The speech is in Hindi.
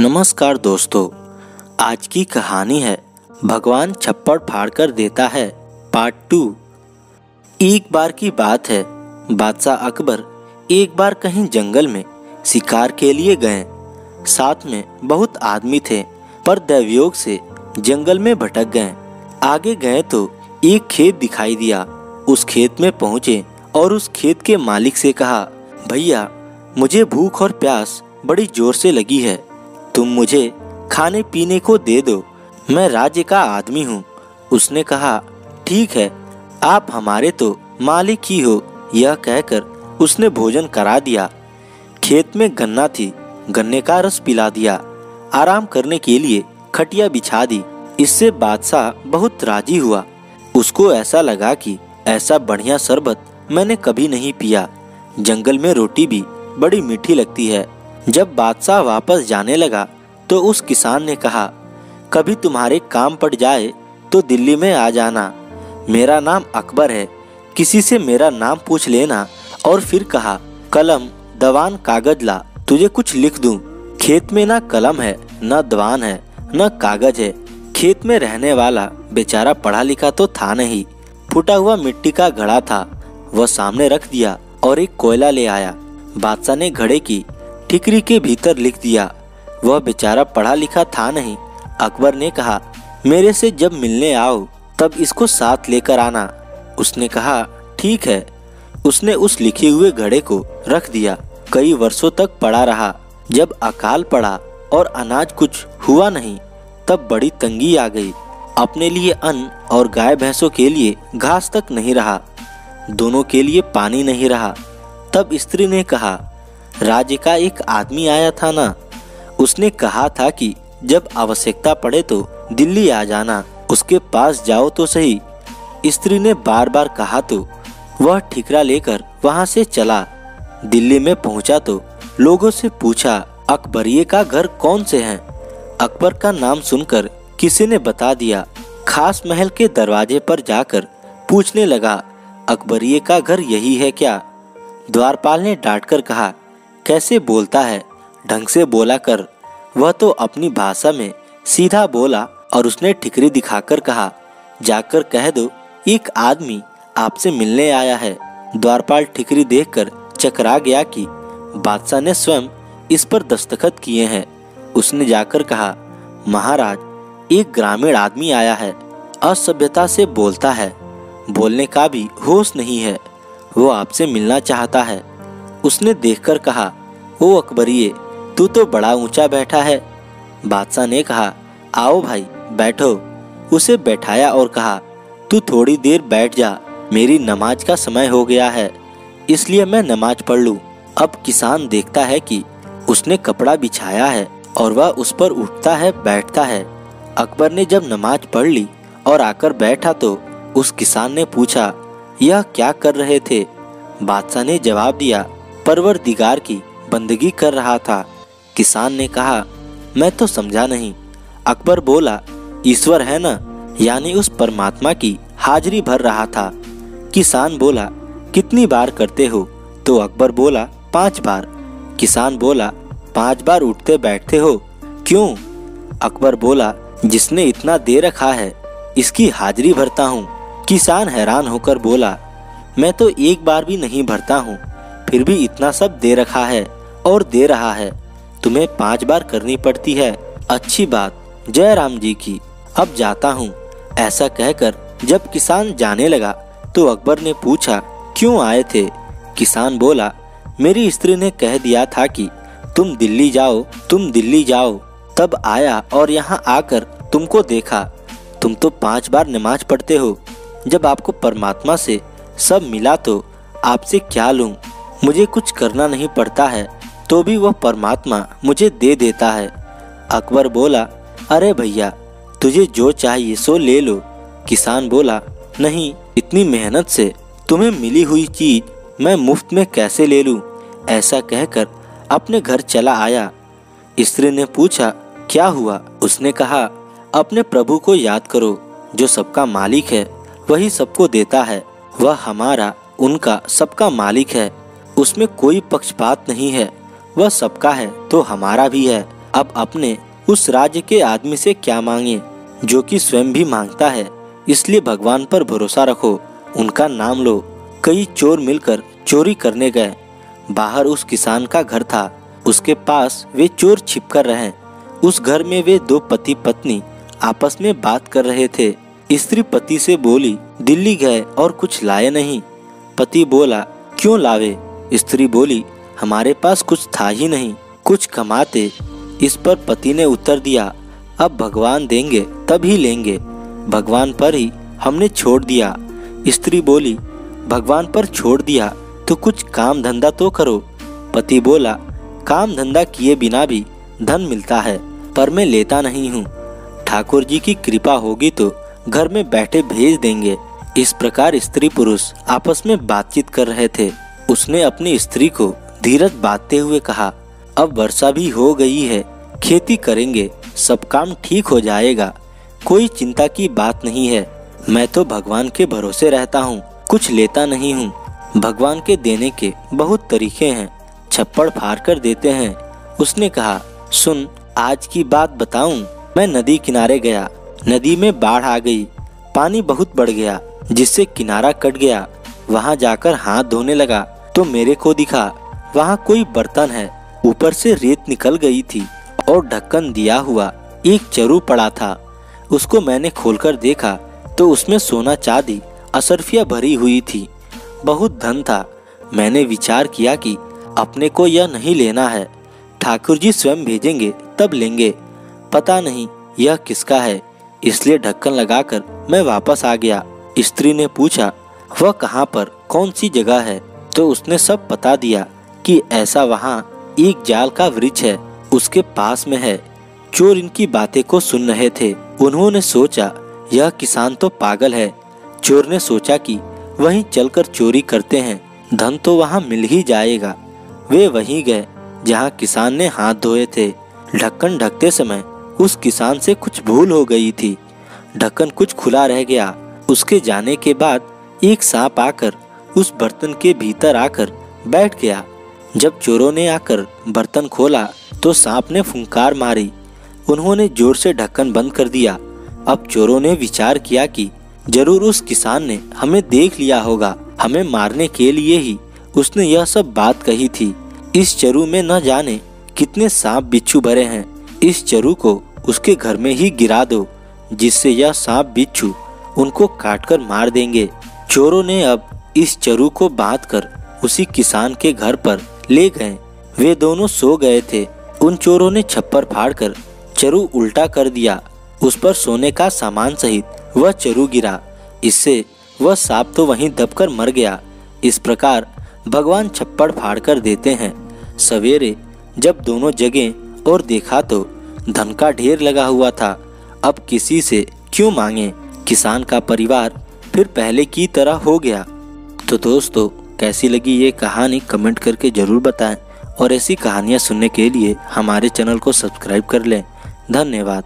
नमस्कार दोस्तों, आज की कहानी है भगवान छप्पड़ फाड़ कर देता है पार्ट 2। एक बार की बात है, बादशाह अकबर एक बार कहीं जंगल में शिकार के लिए गए। साथ में बहुत आदमी थे, पर दैवयोग से जंगल में भटक गए। आगे गए तो एक खेत दिखाई दिया। उस खेत में पहुंचे और उस खेत के मालिक से कहा, भैया मुझे भूख और प्यास बड़ी जोर से लगी है, तुम मुझे खाने पीने को दे दो, मैं राज्य का आदमी हूँ। उसने कहा, ठीक है, आप हमारे तो मालिक ही हो। यह कहकर उसने भोजन करा दिया। खेत में गन्ना थी, गन्ने का रस पिला दिया। आराम करने के लिए खटिया बिछा दी। इससे बादशाह बहुत राजी हुआ। उसको ऐसा लगा कि ऐसा बढ़िया शरबत मैंने कभी नहीं पिया। जंगल में रोटी भी बड़ी मीठी लगती है। जब बादशाह वापस जाने लगा तो उस किसान ने कहा, कभी तुम्हारे काम पड़ जाए तो दिल्ली में आ जाना। मेरा नाम अकबर है, किसी से मेरा नाम पूछ लेना। और फिर कहा, कलम दवान कागज ला, तुझे कुछ लिख दूं। खेत में ना कलम है, न दवान है, न कागज है। खेत में रहने वाला बेचारा पढ़ा लिखा तो था नहीं। फूटा हुआ मिट्टी का घड़ा था, वह सामने रख दिया और एक कोयला ले आया। बादशाह ने घड़े की ठिकरी के भीतर लिख दिया। वह बेचारा पढ़ा लिखा था नहीं। अकबर ने कहा, मेरे से जब मिलने आओ तब इसको साथ लेकर आना। उसने कहा, ठीक है। उसने उस लिखे हुए घड़े को रख दिया। कई वर्षों तक पड़ा रहा। जब अकाल पड़ा और अनाज कुछ हुआ नहीं, तब बड़ी तंगी आ गई। अपने लिए अन्न और गाय भैंसों के लिए घास तक नहीं रहा। दोनों के लिए पानी नहीं रहा। तब स्त्री ने कहा, राज्य का एक आदमी आया था ना, उसने कहा था कि जब आवश्यकता पड़े तो दिल्ली आ जाना, उसके पास जाओ तो सही। स्त्री ने बार बार कहा तो वह ठिकरा लेकर वहां से चला। दिल्ली में पहुंचा तो लोगों से पूछा, अकबरिये का घर कौन से हैं? अकबर का नाम सुनकर किसी ने बता दिया। खास महल के दरवाजे पर जाकर पूछने लगा, अकबरिये का घर यही है क्या? द्वारपाल ने डांटकर कहा, कैसे बोलता है, ढंग से बोला कर। वह तो अपनी भाषा में सीधा बोला और उसने ठिकरी दिखाकर कहा, जाकर कह दो एक आदमी आपसे मिलने आया है। द्वारपाल ठिकरी देखकर चकरा गया कि बादशाह ने स्वयं इस पर दस्तखत किए हैं। उसने जाकर कहा, महाराज, एक ग्रामीण आदमी आया है, असभ्यता से बोलता है, बोलने का भी होश नहीं है, वो आपसे मिलना चाहता है। उसने देखकर कहा, ओ अकबरिये, तू तो बड़ा ऊंचा बैठा है। बादशाह ने कहा, आओ भाई बैठो। उसे बैठाया और कहा, तू थोड़ी देर बैठ जा, मेरी नमाज का समय हो गया है, इसलिए मैं नमाज पढ़ लूं। अब किसान देखता है कि उसने कपड़ा बिछाया है और वह उस पर उठता है बैठता है। अकबर ने जब नमाज पढ़ ली और आकर बैठा तो उस किसान ने पूछा, यह क्या कर रहे थे? बादशाह ने जवाब दिया, परवरदिगार की बंदगी कर रहा था। किसान ने कहा, मैं तो समझा नहीं। अकबर बोला, ईश्वर है ना, यानी उस परमात्मा की हाजिरी भर रहा था। किसान बोला, कितनी बार करते हो? तो अकबर बोला, 5 बार। किसान बोला, 5 बार उठते बैठते हो, क्यों? अकबर बोला, जिसने इतना दे रखा है इसकी हाजिरी भरता हूँ। किसान हैरान होकर बोला, मैं तो एक बार भी नहीं भरता हूँ, फिर भी इतना सब दे रखा है और दे रहा है, तुम्हें 5 बार करनी पड़ती है। अच्छी बात, जय राम जी की, अब जाता हूँ। ऐसा कहकर जब किसान जाने लगा तो अकबर ने पूछा, क्यों आए थे? किसान बोला, मेरी स्त्री ने कह दिया था कि तुम दिल्ली जाओ, तुम दिल्ली जाओ, तब आया और यहाँ आकर तुमको देखा। तुम तो 5 बार नमाज पढ़ते हो। जब आपको परमात्मा से सब मिला तो आपसे क्या लूं? मुझे कुछ करना नहीं पड़ता है तो भी वह परमात्मा मुझे दे देता है। अकबर बोला, अरे भैया, तुझे जो चाहिए सो ले लो। किसान बोला, नहीं, इतनी मेहनत से तुम्हें मिली हुई चीज मैं मुफ्त में कैसे ले लूं? ऐसा कहकर अपने घर चला आया। स्त्री ने पूछा, क्या हुआ? उसने कहा, अपने प्रभु को याद करो, जो सबका मालिक है वही सबको देता है। वह हमारा, उनका, सबका मालिक है। उसमें कोई पक्षपात नहीं है। वह सबका है तो हमारा भी है अब अपने उस राज्य के आदमी से क्या मांगे जो कि स्वयं भी मांगता है। इसलिए भगवान पर भरोसा रखो, उनका नाम लो। कई चोर मिलकर चोरी करने गए। बाहर उस किसान का घर था, उसके पास वे चोर छिपकर रहे। उस घर में वे दो पति पत्नी आपस में बात कर रहे थे। स्त्री पति से बोली, दिल्ली गए और कुछ लाए नहीं। पति बोला, क्यों लावे? स्त्री बोली, हमारे पास कुछ था ही नहीं, कुछ कमाते। इस पर पति ने उत्तर दिया, अब भगवान देंगे तभी लेंगे, भगवान पर ही हमने छोड़ दिया। स्त्री बोली, भगवान पर छोड़ दिया तो कुछ काम धंधा तो करो। पति बोला, काम धंधा किए बिना भी धन मिलता है, पर मैं लेता नहीं हूँ। ठाकुर जी की कृपा होगी तो घर में बैठे भेज देंगे। इस प्रकार स्त्री पुरुष आपस में बातचीत कर रहे थे। उसने अपनी स्त्री को धीरज बांधते हुए कहा, अब वर्षा भी हो गई है, खेती करेंगे, सब काम ठीक हो जाएगा, कोई चिंता की बात नहीं है। मैं तो भगवान के भरोसे रहता हूँ, कुछ लेता नहीं हूँ। भगवान के देने के बहुत तरीके हैं, छप्पड़ फाड़ कर देते हैं। उसने कहा, सुन, आज की बात बताऊं। मैं नदी किनारे गया, नदी में बाढ़ आ गई, पानी बहुत बढ़ गया जिससे किनारा कट गया। वहां जाकर हाथ धोने लगा तो मेरे को दिखा वहां कोई बर्तन है, ऊपर से रेत निकल गई थी और ढक्कन दिया हुआ एक चरु पड़ा था। उसको मैंने खोलकर देखा तो उसमें सोना चांदी अशर्फिया भरी हुई थी, बहुत धन था। मैंने विचार किया कि अपने को यह नहीं लेना है, ठाकुर जी स्वयं भेजेंगे तब लेंगे, पता नहीं यह किसका है, इसलिए ढक्कन लगाकर मैं वापस आ गया। स्त्री ने पूछा, वह कहाँ पर, कौन सी जगह है? तो उसने सब बता दिया कि ऐसा वहाँ एक जाल का वृक्ष है, उसके पास में है। चोर इनकी बातें को सुन रहे थे। उन्होंने सोचा, यह किसान तो पागल है। चोर ने सोचा कि वहीं चलकर चोरी करते हैं, धन तो वहाँ मिल ही जाएगा। वे वहीं गए जहाँ किसान ने हाथ धोए थे। ढक्कन ढकते समय उस किसान से कुछ भूल हो गई थी, ढक्कन कुछ खुला रह गया। उसके जाने के बाद एक सांप आकर उस बर्तन के भीतर आकर बैठ गया। जब चोरों ने आकर बर्तन खोला तो सांप ने फुंकार मारी। उन्होंने जोर से ढक्कन बंद कर दिया। अब चोरों ने विचार किया कि जरूर उस किसान ने हमें देख लिया होगा, हमें मारने के लिए ही उसने यह सब बात कही थी। इस चरु में न जाने कितने सांप बिच्छू भरे हैं, इस चरु को उसके घर में ही गिरा दो, जिससे यह सांप बिच्छू उनको काटकर मार देंगे। चोरों ने अब इस चरु को बांधकर उसी किसान के घर पर ले गए। वे दोनों सो गए थे। उन चोरों ने छप्पर फाड़कर चरु उल्टा कर दिया। उस पर सोने का सामान सहित वह चरु गिरा। इससे वह सांप तो वहीं दबकर मर गया। इस प्रकार भगवान छप्पड़ फाड़ कर देते हैं। सवेरे जब दोनों जगे और देखा तो धन का ढेर लगा हुआ था। अब किसी से क्यों मांगे? किसान का परिवार फिर पहले की तरह हो गया। तो दोस्तों, कैसी लगी ये कहानी कमेंट करके जरूर बताएं और ऐसी कहानियाँ सुनने के लिए हमारे चैनल को सब्सक्राइब कर लें। धन्यवाद।